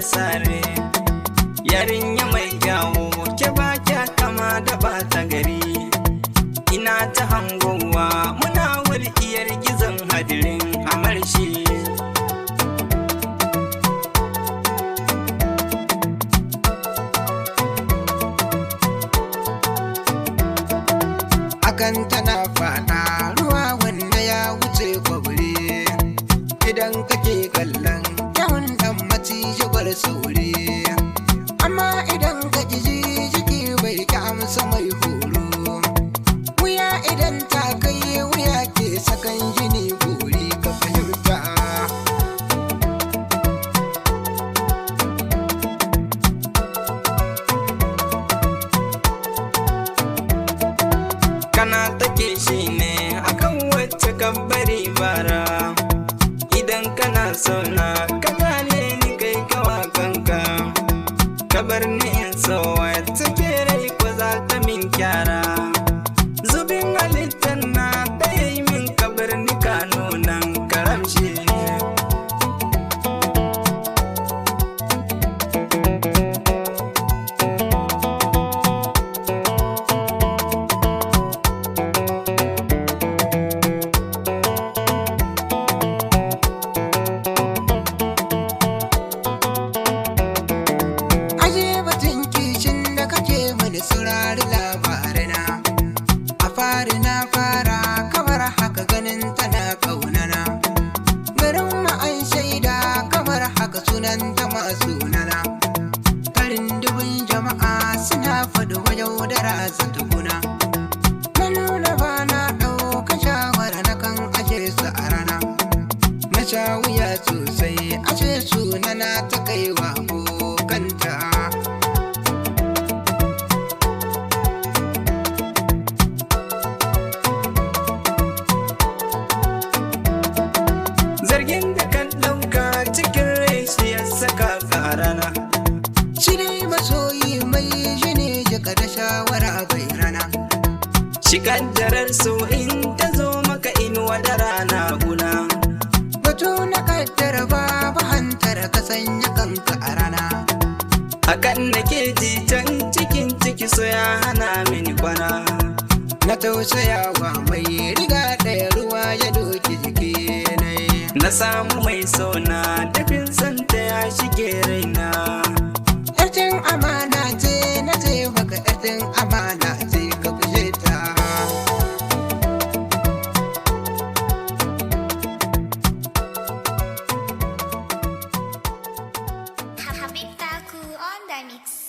sare, yarinya mai kyawu ke ba kya kama da bata gari. Ina ta hangowa muna walƙiyar gizon hadirin amarshi. Hakan tana fada ruwa wanda ya wuce kwabri, idan kake kallon kyawun dan maciji bar saure. Amma idan ka ji jiki bai ki amsa mai horo, wuya idan ta kai wuya ke sakan jini gori ka fahimta. Kana take shi ne akan wacce kan bari bara. Idan kana sona ka gane ni kai kawa kanka, ka bar ni in so wacce ke rai ko za ta min kyara. Zubin halittar na ɗaya yi min ka bar ni kanunan karamshi. Saurari labarina a fari na fara kamar haka ganin tana kaunana, garin ma'an shaida kamar haka sunan ta masu nana. Karin dubin jama'a suna faɗi wajen da rasa tukuna, na nuna ba na ɗauka shawara na kan aje su a rana. Na sha wuya sosai aje sunana ta kaiwa kanta. Zargin da kan ɗauka cikin rai shi ya saka ka rana. Shi dai masoyi mai shi ne jika da shawara bai rana. Shi kaddarar so in ta zo maka inuwa da rana guna. Batu na kaddara babu hantara ka sanya kanka a rana. Hakan nake ji can cikin ciki so ya hana mini kwana. Na tausayawa mai riga ɗaya ruwa ya doki jiki ne. Na samu mai sona dafin santa ya shige raina. Yartin amana ce na ce maka, yartin amana ce ka fushe ta. Habib Taku on the mix.